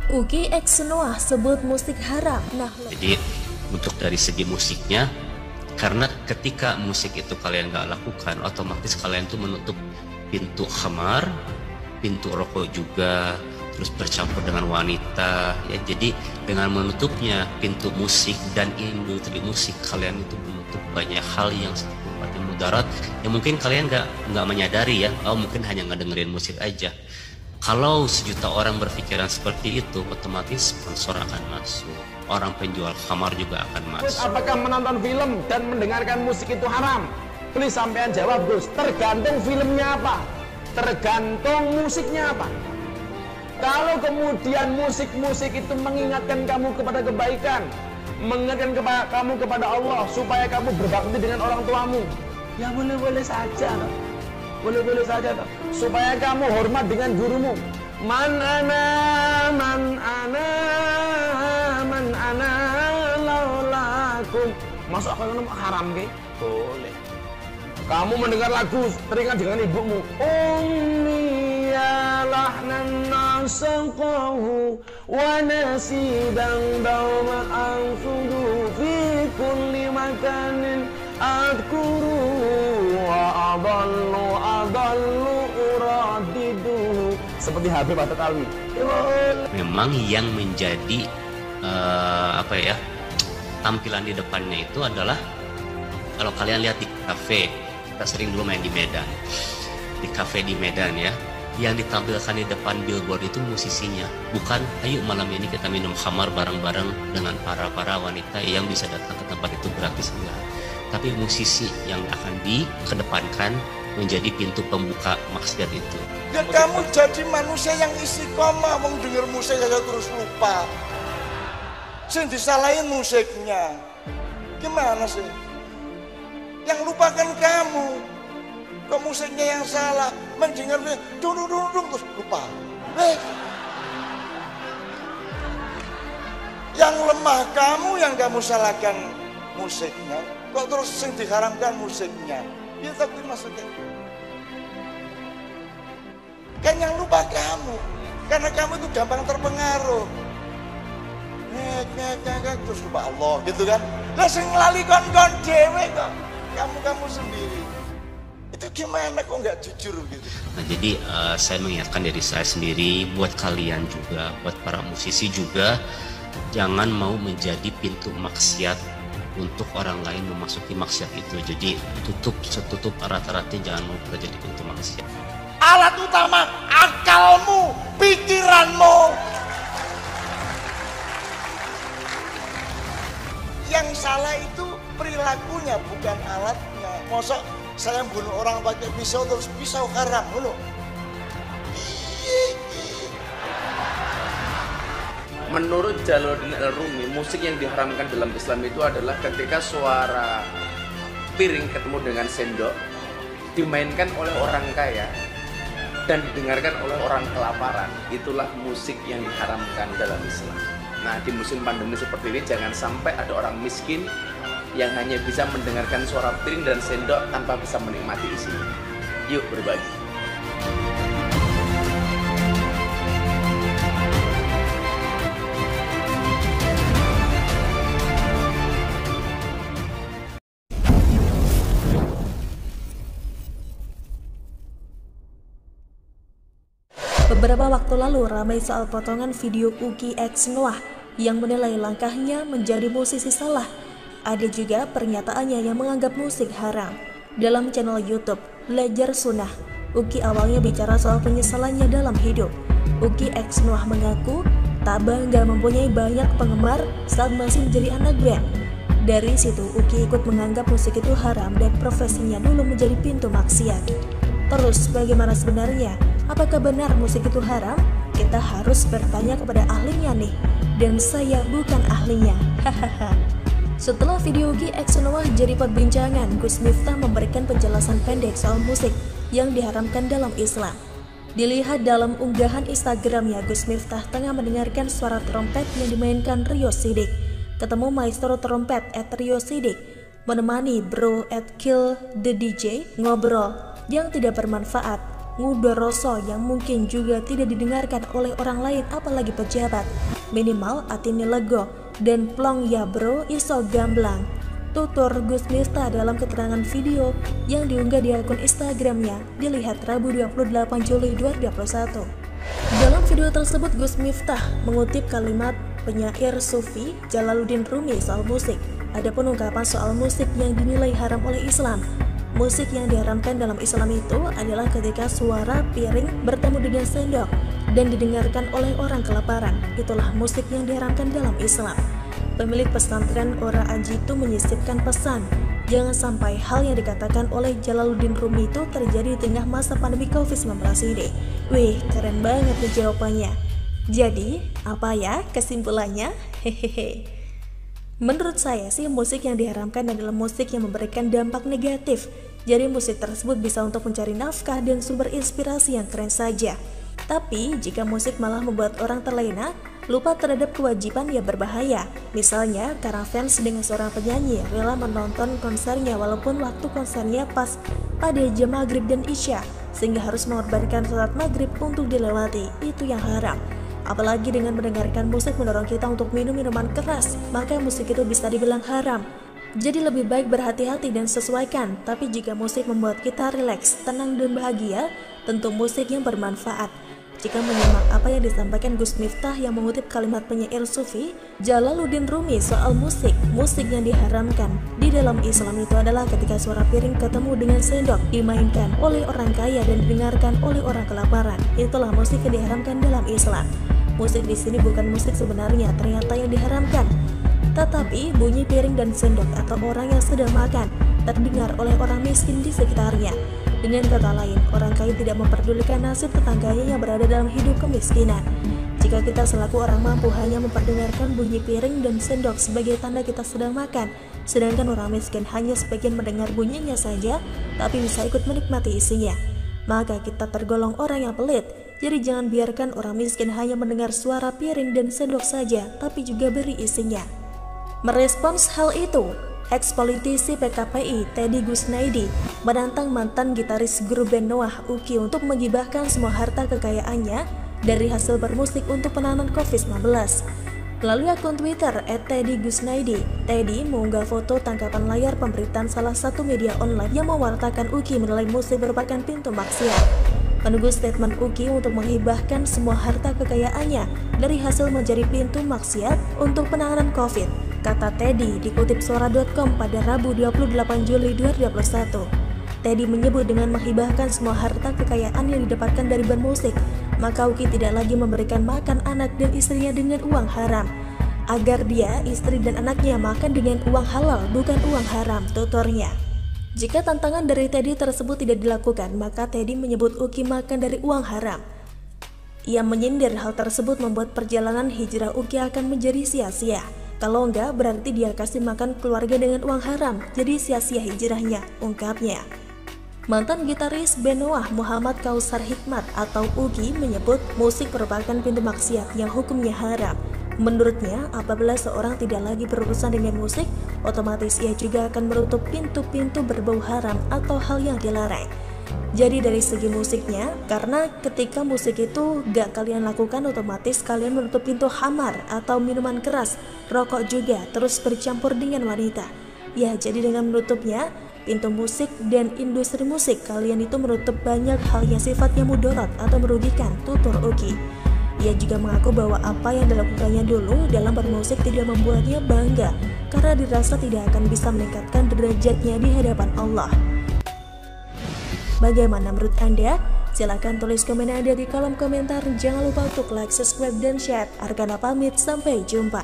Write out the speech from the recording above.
Uki X Noah sebut musik haram. Jadi untuk dari segi musiknya, karena ketika musik itu kalian nggak lakukan, otomatis kalian tuh menutup pintu khamar, pintu rokok juga, terus bercampur dengan wanita ya. Jadi dengan menutupnya pintu musik dan industri musik, kalian itu menutup banyak hal yang sifatnya mudarat yang mungkin kalian nggak menyadari ya. Mungkin hanya ngedengerin musik aja. Kalau sejuta orang berpikiran seperti itu, otomatis sponsor akan masuk, orang penjual khamar juga akan masuk. Apakah menonton film dan mendengarkan musik itu haram? Please sampean jawab, Gus. Tergantung filmnya apa, tergantung musiknya apa. Kalau kemudian musik-musik itu mengingatkan kamu kepada kebaikan, mengingatkan kamu kepada Allah supaya kamu berbakti dengan orang tuamu, ya boleh-boleh saja loh. Boleh-boleh saja toh. Supaya kamu hormat dengan gurumu. Man ana laulakum. Masuk akal haram ke? Boleh. Kamu mendengar lagu teringat dengan ibumu. Ummi ya lahnan nasaqahu wa nasiban dawma anfudu fi kulli makanin adkuru wa adallu uradidu. Seperti Habib At-Talwi. Memang yang menjadi tampilan di depannya itu adalah, kalau kalian lihat di kafe, kita sering dulu main di Medan, di kafe di Medan ya, yang ditampilkan di depan billboard itu musisinya, bukan ayo malam ini kita minum khamar bareng-bareng dengan para wanita yang bisa datang ke tempat itu gratis, enggak. Tapi musisi yang akan dikedepankan menjadi pintu pembuka maksiat itu. Ya kamu jadi manusia yang istiqomah, mau denger musik saja terus lupa. Sing disalahin musiknya. Gimana sih? Yang lupakan kamu. Kok musiknya yang salah, mendengarnya dung terus lupa. Yang lemah kamu yang kamu salahkan musiknya. Kok terus sing diharamkan musiknya? Ya tapi maksudnya kan yang lupa kamu, karena kamu itu gampang terpengaruh. Terus lupa Allah gitu kan. Lah sing lali kon dhewe kok kamu sendiri. Itu gimana kok nggak jujur gitu. Nah, jadi saya mengingatkan dari saya sendiri, buat kalian juga, buat para musisi juga, jangan mau menjadi pintu maksiat untuk orang lain memasuki maksiat itu. Jadi setutup erat-eratnya, jangan mau terjadi pintu maksiat. Alat utama akalmu, pikiranmu. Yang salah itu perilakunya, bukan alatnya. Mosok saya bunuh orang pakai pisau, terus pisau haram loh. Menurut Jalaluddin Al-Rumi, musik yang diharamkan dalam Islam itu adalah ketika suara piring ketemu dengan sendok dimainkan oleh orang kaya dan didengarkan oleh orang kelaparan. Itulah musik yang diharamkan dalam Islam. Nah, di musim pandemi seperti ini jangan sampai ada orang miskin yang hanya bisa mendengarkan suara piring dan sendok tanpa bisa menikmati isinya. Yuk berbagi. Beberapa waktu lalu ramai soal potongan video Uki X Noah yang menilai langkahnya menjadi musisi salah. Ada juga pernyataannya yang menganggap musik haram. Dalam channel YouTube Belajar Sunnah, Uki awalnya bicara soal penyesalannya dalam hidup. Uki X Noah mengaku tak bangga mempunyai banyak penggemar saat masih menjadi anak band. Dari situ Uki ikut menganggap musik itu haram dan profesinya dulu menjadi pintu maksiat. Terus bagaimana sebenarnya? Apakah benar musik itu haram? Kita harus bertanya kepada ahlinya nih. Dan saya bukan ahlinya. Hahaha. Setelah video Uki X Noah jadi perbincangan, Gus Miftah memberikan penjelasan pendek soal musik yang diharamkan dalam Islam. Dilihat dalam unggahan Instagramnya, Gus Miftah tengah mendengarkan suara trompet yang dimainkan Rio Sidik. Ketemu maestro trompet Rio Sidik, menemani bro @kill the DJ ngobrol yang tidak bermanfaat. ngudoroso yang mungkin juga tidak didengarkan oleh orang lain apalagi pejabat. Minimal atine lego dan plong ya bro iso gamblang. Tutur Gus Miftah dalam keterangan video yang diunggah di akun Instagramnya dilihat Rabu 28 Juli 2021. Dalam video tersebut Gus Miftah mengutip kalimat penyair Sufi Jalaluddin Rumi soal musik. Adapun ungkapan soal musik yang dinilai haram oleh Islam. Musik yang diharamkan dalam Islam itu adalah ketika suara piring bertemu dengan sendok dan didengarkan oleh orang kelaparan. Itulah musik yang diharamkan dalam Islam. Pemilik pesantren Ora Aji itu menyisipkan pesan, jangan sampai hal yang dikatakan oleh Jalaluddin Rumi itu terjadi di tengah masa pandemi COVID-19 ini. Wih, keren banget nih jawabannya. Jadi, apa ya kesimpulannya? Hehehe. Menurut saya sih musik yang diharamkan adalah musik yang memberikan dampak negatif. Jadi musik tersebut bisa untuk mencari nafkah dan sumber inspirasi yang keren saja. Tapi jika musik malah membuat orang terlena, lupa terhadap kewajiban, ya berbahaya. Misalnya, karena fans dengan seorang penyanyi rela menonton konsernya walaupun waktu konsernya pas pada jam maghrib dan isya, sehingga harus mengorbankan sholat maghrib untuk dilewati. Itu yang haram. Apalagi dengan mendengarkan musik mendorong kita untuk minum minuman keras, maka musik itu bisa dibilang haram. Jadi lebih baik berhati-hati dan sesuaikan. Tapi jika musik membuat kita rileks, tenang dan bahagia, tentu musik yang bermanfaat. Jika menyimak apa yang disampaikan Gus Miftah yang mengutip kalimat penyair Sufi Jalaluddin Rumi soal musik yang diharamkan di dalam Islam itu adalah ketika suara piring ketemu dengan sendok dimainkan oleh orang kaya dan didengarkan oleh orang kelaparan. Itulah musik yang diharamkan dalam Islam. Musik di sini bukan musik sebenarnya ternyata yang diharamkan, tetapi bunyi piring dan sendok atau orang yang sedang makan terdengar oleh orang miskin di sekitarnya. Dengan kata lain, orang kaya tidak memperdulikan nasib tetangganya yang berada dalam hidup kemiskinan. Jika kita selaku orang mampu hanya memperdengarkan bunyi piring dan sendok sebagai tanda kita sedang makan, sedangkan orang miskin hanya sebagian mendengar bunyinya saja, tapi bisa ikut menikmati isinya, maka kita tergolong orang yang pelit. Jadi jangan biarkan orang miskin hanya mendengar suara piring dan sendok saja, tapi juga beri isinya. Merespons hal itu, ex-politisi PKPI Teddy Gusnaidi menantang mantan gitaris grup band Noah Uki untuk menggibahkan semua harta kekayaannya dari hasil bermusik untuk penanganan COVID-19. Melalui akun Twitter @TeddyGusnaidi, Teddy mengunggah foto tangkapan layar pemberitaan salah satu media online yang mewartakan Uki menilai musik merupakan pintu maksiat. Menunggu statement Uki untuk menghibahkan semua harta kekayaannya dari hasil menjadi pintu maksiat untuk penanganan COVID, kata Teddy dikutip suara.com pada Rabu 28 Juli 2021. Teddy menyebut dengan menghibahkan semua harta kekayaan yang didapatkan dari bermusik, maka Uki tidak lagi memberikan makan anak dan istrinya dengan uang haram. Agar dia, istri dan anaknya makan dengan uang halal bukan uang haram, tuturnya. Jika tantangan dari Teddy tersebut tidak dilakukan, maka Teddy menyebut Uki makan dari uang haram. Ia menyindir hal tersebut membuat perjalanan hijrah Uki akan menjadi sia-sia. Kalau enggak, berarti dia kasih makan keluarga dengan uang haram, jadi sia-sia hijrahnya, ungkapnya. Mantan gitaris band Noah Muhammad Kausar Hikmat atau Uki menyebut musik merupakan pintu maksiat yang hukumnya haram. Menurutnya, apabila seorang tidak lagi berurusan dengan musik, otomatis ia juga akan menutup pintu-pintu berbau haram atau hal yang dilarang. Jadi dari segi musiknya, karena ketika musik itu gak kalian lakukan, otomatis kalian menutup pintu khamar atau minuman keras, rokok juga, terus bercampur dengan wanita. Ya, jadi dengan menutupnya pintu musik dan industri musik, kalian itu menutup banyak hal yang sifatnya mudarat atau merugikan, tutur Uki. Ia juga mengaku bahwa apa yang dilakukannya dulu dalam bermusik tidak membuatnya bangga, karena dirasa tidak akan bisa meningkatkan derajatnya di hadapan Allah. Bagaimana menurut Anda? Silahkan tulis komen Anda di kolom komentar. Jangan lupa untuk like, subscribe, dan share. Arkana pamit, sampai jumpa.